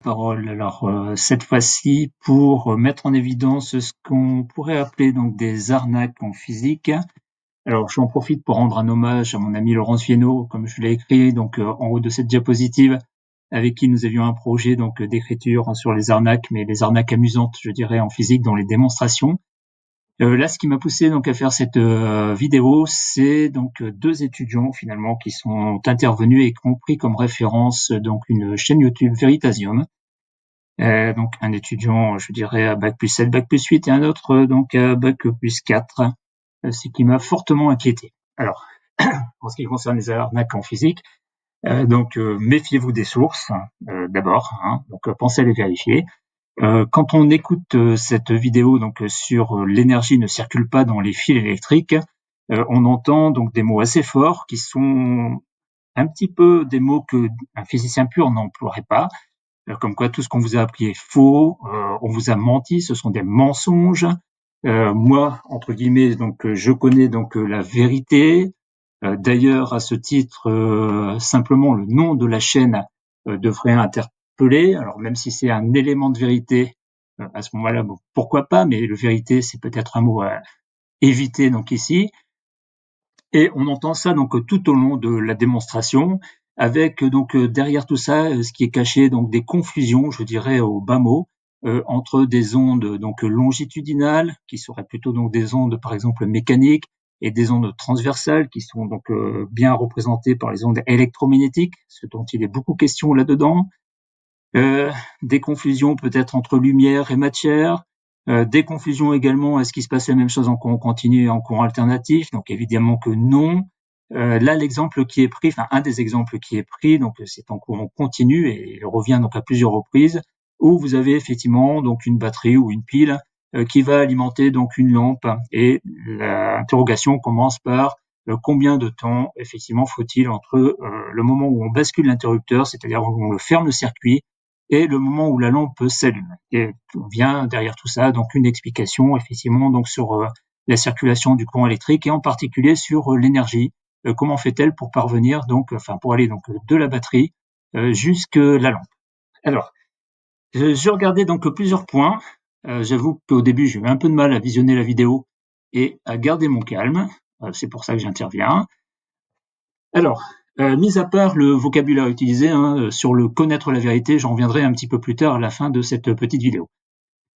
Parole. Alors cette fois-ci pour mettre en évidence ce qu'on pourrait appeler donc des arnaques en physique. Alors j'en profite pour rendre un hommage à mon ami Laurence Viennot, comme je l'ai écrit donc en haut de cette diapositive, avec qui nous avions un projet donc d'écriture sur les arnaques, mais les arnaques amusantes, je dirais, en physique dans les démonstrations. Là, ce qui m'a poussé donc à faire cette vidéo, c'est donc deux étudiants finalement qui sont intervenus et qui ont pris comme référence donc une chaîne YouTube Veritasium. Donc un étudiant, je dirais, à bac plus 7, bac plus 8 et un autre donc à bac plus 4, ce qui m'a fortement inquiété. Alors, en ce qui concerne les arnaques en physique, donc méfiez-vous des sources d'abord, donc pensez à les vérifier. Quand on écoute cette vidéo donc sur l'énergie ne circule pas dans les fils électriques, on entend donc des mots assez forts qui sont un petit peu des mots que un physicien pur n'emploierait pas, comme quoi tout ce qu'on vous a appris est faux, on vous a menti, ce sont des mensonges. Moi, entre guillemets, donc je connais donc la vérité. D'ailleurs, à ce titre, simplement le nom de la chaîne devrait interpeller. Alors même si c'est un élément de vérité, à ce moment-là, bon, pourquoi pas, mais le vérité, c'est peut-être un mot à éviter donc ici. Et on entend ça donc tout au long de la démonstration, avec donc derrière tout ça, ce qui est caché, donc des confusions, je dirais au bas mot, entre des ondes donc longitudinales, qui seraient plutôt donc des ondes par exemple mécaniques, et des ondes transversales, qui sont donc bien représentées par les ondes électromagnétiques, ce dont il est beaucoup question là-dedans. Des confusions peut-être entre lumière et matière, des confusions également, est-ce qu'il se passe la même chose en courant continu et en courant alternatif? Donc évidemment que non. Là, l'exemple qui est pris, enfin un des exemples qui est pris, donc c'est en courant continu et il revient donc à plusieurs reprises, où vous avez effectivement donc une batterie ou une pile qui va alimenter donc une lampe, et l'interrogation commence par combien de temps effectivement faut-il entre le moment où on bascule l'interrupteur, c'est-à-dire où on le ferme le circuit, et le moment où la lampe s'allume. Et vient derrière tout ça donc une explication effectivement donc sur la circulation du courant électrique et en particulier sur l'énergie. Comment fait-elle pour parvenir donc, enfin pour aller donc de la batterie jusque la lampe. Alors, je regardais donc plusieurs points. J'avoue qu'au début j'ai eu un peu de mal à visionner la vidéo et à garder mon calme. C'est pour ça que j'interviens. Alors, mis à part le vocabulaire utilisé sur le connaître la vérité, j'en reviendrai un petit peu plus tard à la fin de cette petite vidéo.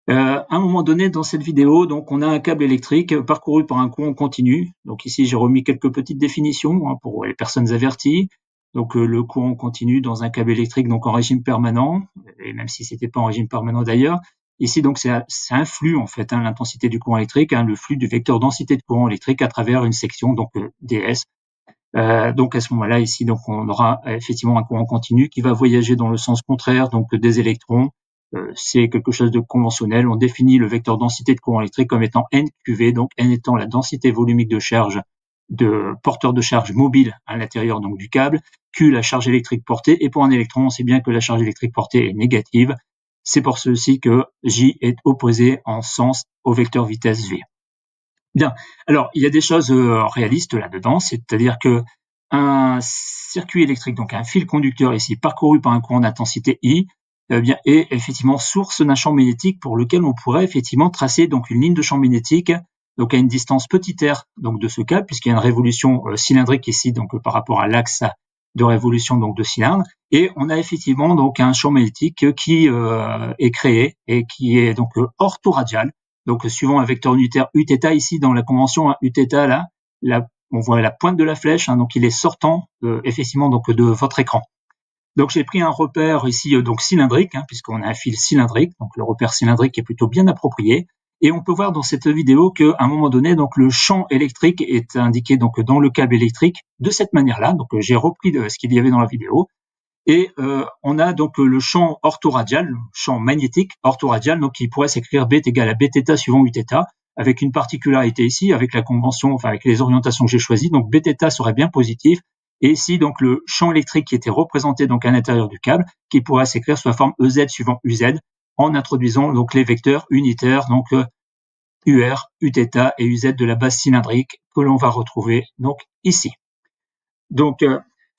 À un moment donné dans cette vidéo, donc on a un câble électrique parcouru par un courant continu. Donc ici j'ai remis quelques petites définitions pour les personnes averties. Donc le courant continu dans un câble électrique donc en régime permanent, et même si c'était pas en régime permanent d'ailleurs. Ici donc c'est un flux en fait, l'intensité du courant électrique, le flux du vecteur densité de courant électrique à travers une section donc ds. Donc à ce moment-là, ici, donc on aura effectivement un courant continu qui va voyager dans le sens contraire donc des électrons. C'est quelque chose de conventionnel. On définit le vecteur densité de courant électrique comme étant NQV, donc N étant la densité volumique de charge de porteurs de charge mobile à l'intérieur donc du câble, Q la charge électrique portée, et pour un électron, on sait bien que la charge électrique portée est négative. C'est pour ceci que J est opposé en sens au vecteur vitesse V. Bien. Alors, il y a des choses réalistes là-dedans, c'est-à-dire que un circuit électrique, donc un fil conducteur ici, parcouru par un courant d'intensité I, bien, est effectivement source d'un champ magnétique pour lequel on pourrait effectivement tracer donc une ligne de champ magnétique, donc à une distance petit r donc de ce câble, puisqu'il y a une révolution cylindrique ici, donc par rapport à l'axe de révolution donc de cylindre, et on a effectivement donc un champ magnétique qui est créé et qui est donc orthoradial. Donc, suivant un vecteur unitaire Uθ ici dans la convention, Uθ là, on voit la pointe de la flèche, donc il est sortant effectivement donc de votre écran. Donc, j'ai pris un repère ici donc cylindrique, puisqu'on a un fil cylindrique, donc le repère cylindrique est plutôt bien approprié. Et on peut voir dans cette vidéo qu'à un moment donné, donc le champ électrique est indiqué donc dans le câble électrique de cette manière-là. Donc, j'ai repris ce qu'il y avait dans la vidéo. Et on a donc le champ orthoradial, le champ magnétique orthoradial, donc qui pourrait s'écrire B est égal à Bθ suivant Uθ, avec une particularité ici, avec la convention, enfin avec les orientations que j'ai choisies. Donc Bθ serait bien positif, et ici donc le champ électrique qui était représenté donc à l'intérieur du câble, qui pourrait s'écrire sous la forme EZ suivant UZ, en introduisant donc les vecteurs unitaires, donc UR, Uθ et UZ de la base cylindrique que l'on va retrouver donc ici. Donc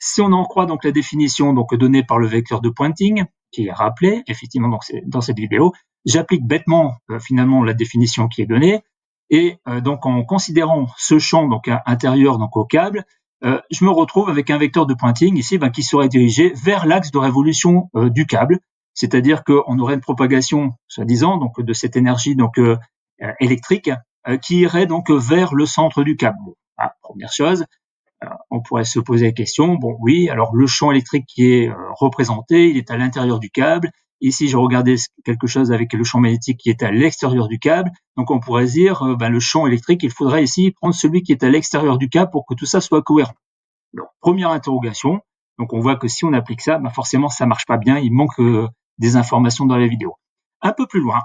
si on en croit donc la définition donc donnée par le vecteur de Poynting, qui est rappelé effectivement dans cette vidéo. J'applique bêtement finalement la définition qui est donnée, et donc en considérant ce champ donc intérieur donc au câble, je me retrouve avec un vecteur de pointing ici qui serait dirigé vers l'axe de révolution du câble, c'est-à-dire qu'on aurait une propagation, soi-disant, donc de cette énergie donc électrique qui irait donc vers le centre du câble. Bon, première chose, on pourrait se poser la question, bon oui, alors le champ électrique qui est représenté, il est à l'intérieur du câble. Ici, je regardais quelque chose avec le champ magnétique qui est à l'extérieur du câble. Donc, on pourrait dire, le champ électrique, il faudrait ici prendre celui qui est à l'extérieur du câble pour que tout ça soit cohérent. Donc, première interrogation. Donc, on voit que si on applique ça, forcément, ça marche pas bien. Il manque des informations dans la vidéo. Un peu plus loin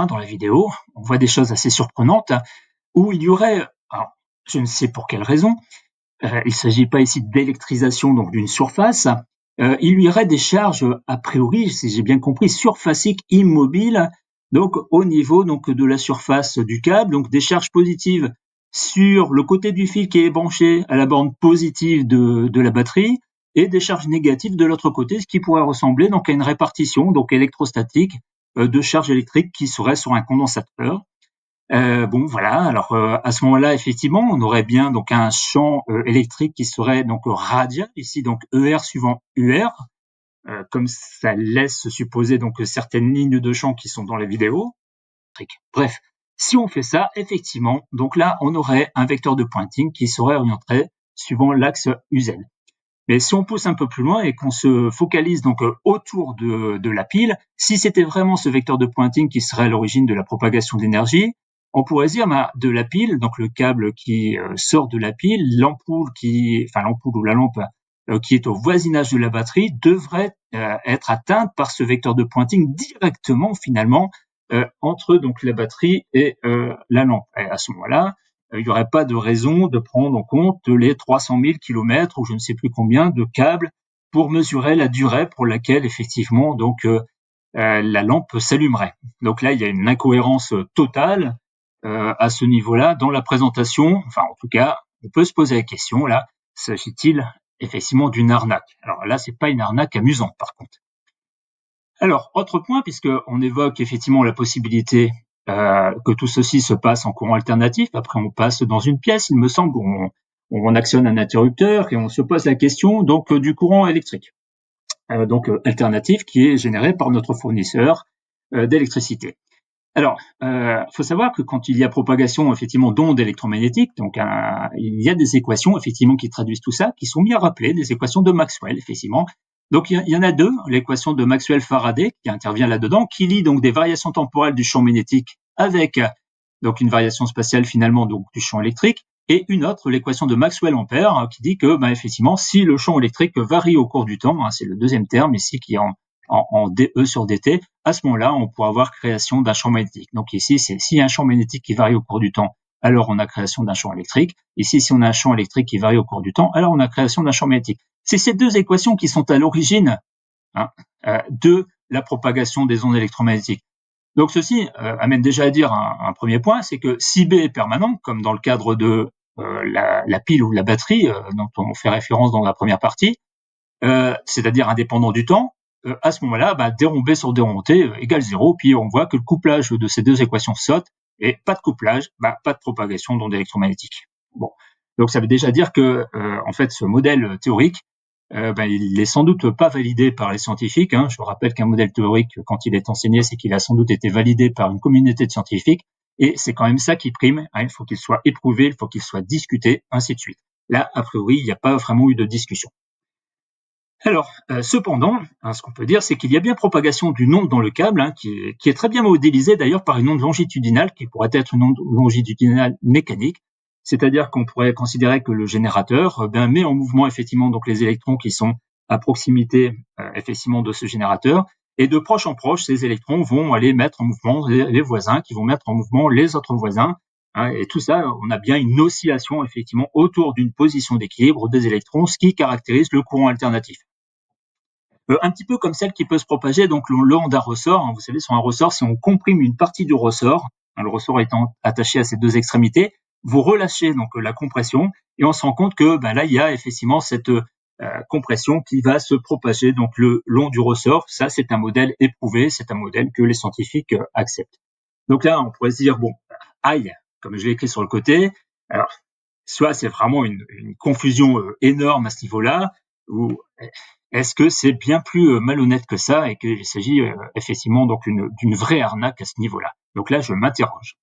dans la vidéo, on voit des choses assez surprenantes où il y aurait, alors, je ne sais pour quelle raison, il ne s'agit pas ici d'électrisation donc d'une surface. Il y aurait des charges a priori, si j'ai bien compris, surfaciques immobiles, donc au niveau donc de la surface du câble, donc des charges positives sur le côté du fil qui est branché à la borne positive de la batterie, et des charges négatives de l'autre côté, ce qui pourrait ressembler donc à une répartition donc électrostatique de charges électriques qui serait sur un condensateur. Bon voilà, alors à ce moment-là, effectivement, on aurait bien donc un champ électrique qui serait donc radial, ici donc ER suivant UR, comme ça laisse supposer donc certaines lignes de champ qui sont dans la vidéo. Bref, si on fait ça, effectivement, donc là, on aurait un vecteur de pointing qui serait orienté suivant l'axe UZ. Mais si on pousse un peu plus loin et qu'on se focalise donc autour de la pile, si c'était vraiment ce vecteur de pointing qui serait à l'origine de la propagation d'énergie, on pourrait dire de la pile, donc le câble qui sort de la pile, l'ampoule ou la lampe qui est au voisinage de la batterie devrait être atteinte par ce vecteur de pointing directement finalement entre donc la batterie et la lampe. Et à ce moment-là, il n'y aurait pas de raison de prendre en compte les 300 000 kilomètres ou je ne sais plus combien de câbles pour mesurer la durée pour laquelle effectivement donc la lampe s'allumerait. Donc là, il y a une incohérence totale à ce niveau-là dans la présentation. Enfin, en tout cas, on peut se poser la question là, s'agit-il effectivement d'une arnaque? Alors là, c'est pas une arnaque amusante par contre. Alors, autre point, puisqu'on évoque effectivement la possibilité que tout ceci se passe en courant alternatif. Après, on passe dans une pièce, il me semble, où on actionne un interrupteur et on se pose la question donc du courant électrique, donc alternatif qui est généré par notre fournisseur d'électricité. Alors, faut savoir que quand il y a propagation effectivement d'ondes électromagnétiques, donc il y a des équations effectivement qui traduisent tout ça, qui sont bien rappelées, des équations de Maxwell effectivement. Donc il y en a deux, l'équation de Maxwell-Faraday qui intervient là-dedans, qui lie donc des variations temporelles du champ magnétique avec donc une variation spatiale finalement donc du champ électrique, et une autre, l'équation de Maxwell-Ampère, qui dit que effectivement si le champ électrique varie au cours du temps, c'est le deuxième terme ici qui est en DE sur DT, à ce moment-là, on pourra avoir création d'un champ magnétique. Donc ici, s'il y a un champ magnétique qui varie au cours du temps, alors on a création d'un champ électrique. Ici, si on a un champ électrique qui varie au cours du temps, alors on a création d'un champ magnétique. C'est ces deux équations qui sont à l'origine de la propagation des ondes électromagnétiques. Donc ceci amène déjà à dire un premier point, c'est que si B est permanent, comme dans le cadre de la pile ou la batterie dont on fait référence dans la première partie, c'est-à-dire indépendant du temps, à ce moment-là, d B sur d T égale 0, puis on voit que le couplage de ces deux équations saute, et pas de couplage, pas de propagation d'ondes électromagnétiques. Bon, donc ça veut déjà dire que en fait ce modèle théorique, il est sans doute pas validé par les scientifiques. Je vous rappelle qu'un modèle théorique, quand il est enseigné, c'est qu'il a sans doute été validé par une communauté de scientifiques, et c'est quand même ça qui prime. Il faut qu'il soit éprouvé, il faut qu'il soit discuté, ainsi de suite. Là, a priori, il n'y a pas vraiment eu de discussion. Alors, cependant, ce qu'on peut dire, c'est qu'il y a bien propagation d'une onde dans le câble, qui est très bien modélisée d'ailleurs par une onde longitudinale, qui pourrait être une onde longitudinale mécanique, c'est-à-dire qu'on pourrait considérer que le générateur met en mouvement effectivement donc les électrons qui sont à proximité effectivement de ce générateur, et de proche en proche, ces électrons vont aller mettre en mouvement les voisins, qui vont mettre en mouvement les autres voisins, et tout ça, on a bien une oscillation effectivement autour d'une position d'équilibre des électrons, ce qui caractérise le courant alternatif. Un petit peu comme celle qui peut se propager donc le long d'un ressort. Vous savez, sur un ressort, si on comprime une partie du ressort, le ressort étant attaché à ses deux extrémités, vous relâchez donc la compression et on se rend compte que là il y a effectivement cette compression qui va se propager donc le long du ressort. Ça, c'est un modèle éprouvé, c'est un modèle que les scientifiques acceptent. Donc là, on pourrait se dire, bon, aïe, comme je l'ai écrit sur le côté, alors, soit c'est vraiment une confusion énorme à ce niveau-là, ou est-ce que c'est bien plus malhonnête que ça et qu'il s'agit effectivement donc d'une vraie arnaque à ce niveau-là? Donc là, je m'interroge.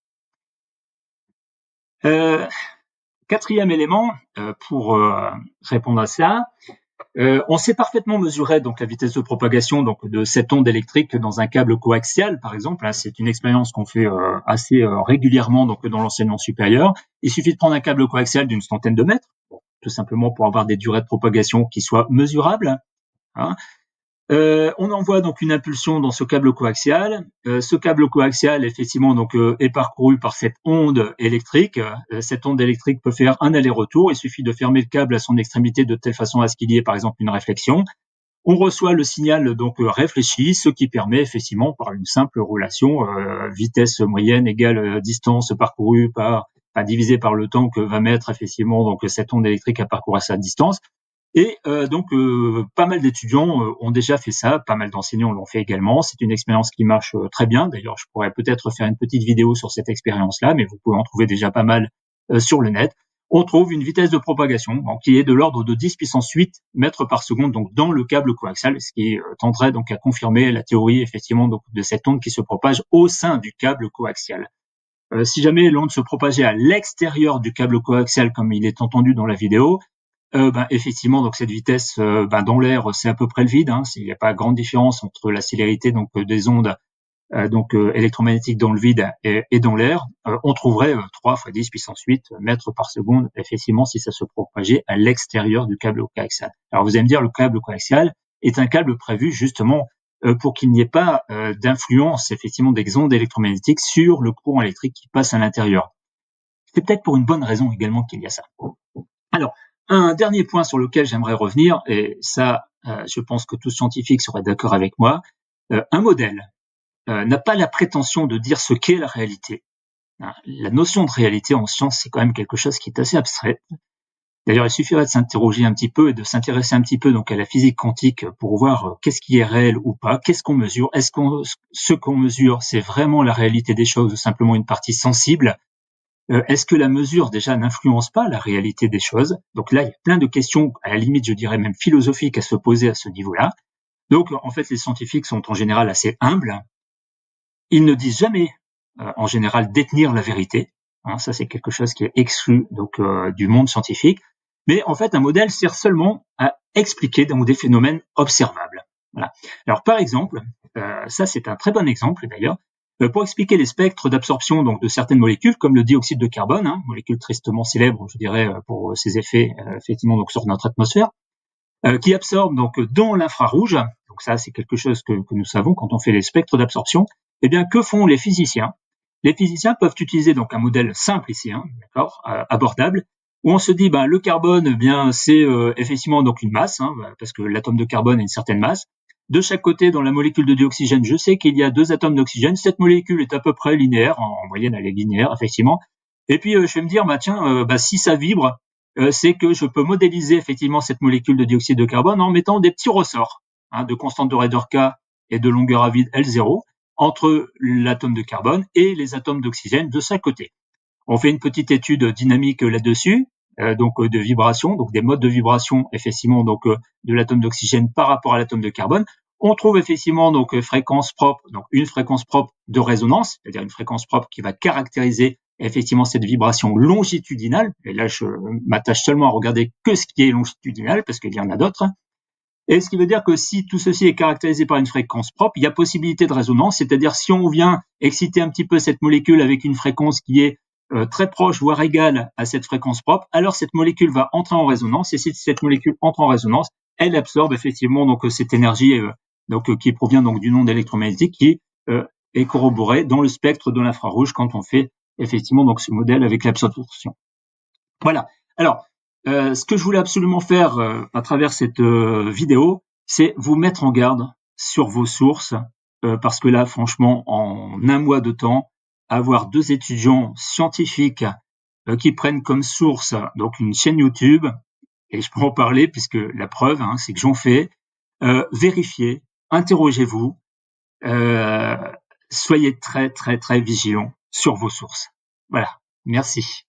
Quatrième élément, pour répondre à ça, on sait parfaitement mesurer donc la vitesse de propagation donc de cette onde électrique dans un câble coaxial, par exemple. Hein, c'est une expérience qu'on fait assez régulièrement donc dans l'enseignement supérieur. Il suffit de prendre un câble coaxial d'une centaine de mètres, tout simplement pour avoir des durées de propagation qui soient mesurables. Hein. On envoie donc une impulsion dans ce câble coaxial. Ce câble coaxial, effectivement, donc est parcouru par cette onde électrique. Cette onde électrique peut faire un aller-retour. Il suffit de fermer le câble à son extrémité de telle façon à ce qu'il y ait, par exemple, une réflexion. On reçoit le signal donc réfléchi, ce qui permet effectivement, par une simple relation, vitesse moyenne égale distance parcourue divisé par le temps que va mettre effectivement donc cette onde électrique à parcourir sa distance. Et donc, pas mal d'étudiants ont déjà fait ça, pas mal d'enseignants l'ont fait également. C'est une expérience qui marche très bien. D'ailleurs, je pourrais peut-être faire une petite vidéo sur cette expérience-là, mais vous pouvez en trouver déjà pas mal sur le net. On trouve une vitesse de propagation qui est de l'ordre de 10 puissance 8 mètres par seconde, donc dans le câble coaxial, ce qui tendrait donc à confirmer la théorie effectivement donc de cette onde qui se propage au sein du câble coaxial. Si jamais l'onde se propageait à l'extérieur du câble coaxial, comme il est entendu dans la vidéo, effectivement, donc cette vitesse dans l'air, c'est à peu près le vide. Hein, il n'y a pas grande différence entre la célérité donc des ondes électromagnétiques dans le vide et dans l'air. On trouverait 3 fois 10 puissance 8 mètres par seconde, effectivement, si ça se propageait à l'extérieur du câble coaxial. Alors vous allez me dire, le câble coaxial est un câble prévu justement pour qu'il n'y ait pas d'influence effectivement des ondes électromagnétiques sur le courant électrique qui passe à l'intérieur. C'est peut-être pour une bonne raison également qu'il y a ça. Alors, un dernier point sur lequel j'aimerais revenir, et ça, je pense que tous scientifiques seraient d'accord avec moi, un modèle n'a pas la prétention de dire ce qu'est la réalité. Hein, la notion de réalité en science, c'est quand même quelque chose qui est assez abstrait. D'ailleurs, il suffirait de s'interroger un petit peu et de s'intéresser un petit peu donc à la physique quantique pour voir qu'est-ce qui est réel ou pas, qu'est-ce qu'on mesure, est-ce que ce qu'on mesure, c'est vraiment la réalité des choses ou simplement une partie sensible? Est-ce que la mesure déjà n'influence pas la réalité des choses? Donc là, il y a plein de questions, à la limite, je dirais même philosophiques à se poser à ce niveau-là. Donc, en fait, les scientifiques sont en général assez humbles. Ils ne disent jamais, en général, détenir la vérité. Hein, ça, c'est quelque chose qui est exclu donc du monde scientifique. Mais en fait, un modèle sert seulement à expliquer donc des phénomènes observables. Voilà. Alors, par exemple, ça, c'est un très bon exemple d'ailleurs. Pour expliquer les spectres d'absorption donc de certaines molécules, comme le dioxyde de carbone, hein, molécule tristement célèbre, je dirais, pour ses effets effectivement donc sur notre atmosphère, qui absorbe donc dans l'infrarouge. Donc ça, c'est quelque chose que nous savons quand on fait les spectres d'absorption. Eh bien, que font les physiciens? Les physiciens peuvent utiliser donc un modèle simple ici, hein, d'accord, abordable, où on se dit, le carbone, eh bien, c'est effectivement donc une masse, hein, parce que l'atome de carbone a une certaine masse. De chaque côté, dans la molécule de dioxygène, je sais qu'il y a 2 atomes d'oxygène. Cette molécule est à peu près linéaire, en moyenne elle est linéaire, effectivement. Et puis je vais me dire, si ça vibre, c'est que je peux modéliser effectivement cette molécule de dioxyde de carbone en mettant des petits ressorts hein, de constante de raideur K et de longueur à vide L0 entre l'atome de carbone et les atomes d'oxygène de chaque côté. On fait une petite étude dynamique là-dessus, de vibration, donc des modes de vibration effectivement donc de l'atome d'oxygène par rapport à l'atome de carbone. On trouve effectivement donc fréquence propre, donc une fréquence propre de résonance, c'est-à-dire une fréquence propre qui va caractériser effectivement cette vibration longitudinale. Et là, je m'attache seulement à regarder que ce qui est longitudinal, parce qu'il y en a d'autres. Et ce qui veut dire que si tout ceci est caractérisé par une fréquence propre, il y a possibilité de résonance, c'est-à-dire si on vient exciter un petit peu cette molécule avec une fréquence qui est très proche, voire égale à cette fréquence propre, alors cette molécule va entrer en résonance, et si cette molécule entre en résonance, elle absorbe effectivement donc cette énergie qui provient donc d'une onde électromagnétique qui est corroborée dans le spectre de l'infrarouge quand on fait effectivement donc ce modèle avec l'absorption. Voilà. Alors, ce que je voulais absolument faire à travers cette vidéo, c'est vous mettre en garde sur vos sources, parce que là, franchement, en un mois de temps, avoir 2 étudiants scientifiques qui prennent comme source donc une chaîne YouTube, et je peux en parler puisque la preuve, hein, c'est que j'en fais. Vérifiez, interrogez-vous, euh, soyez très très très vigilants sur vos sources. Voilà, merci.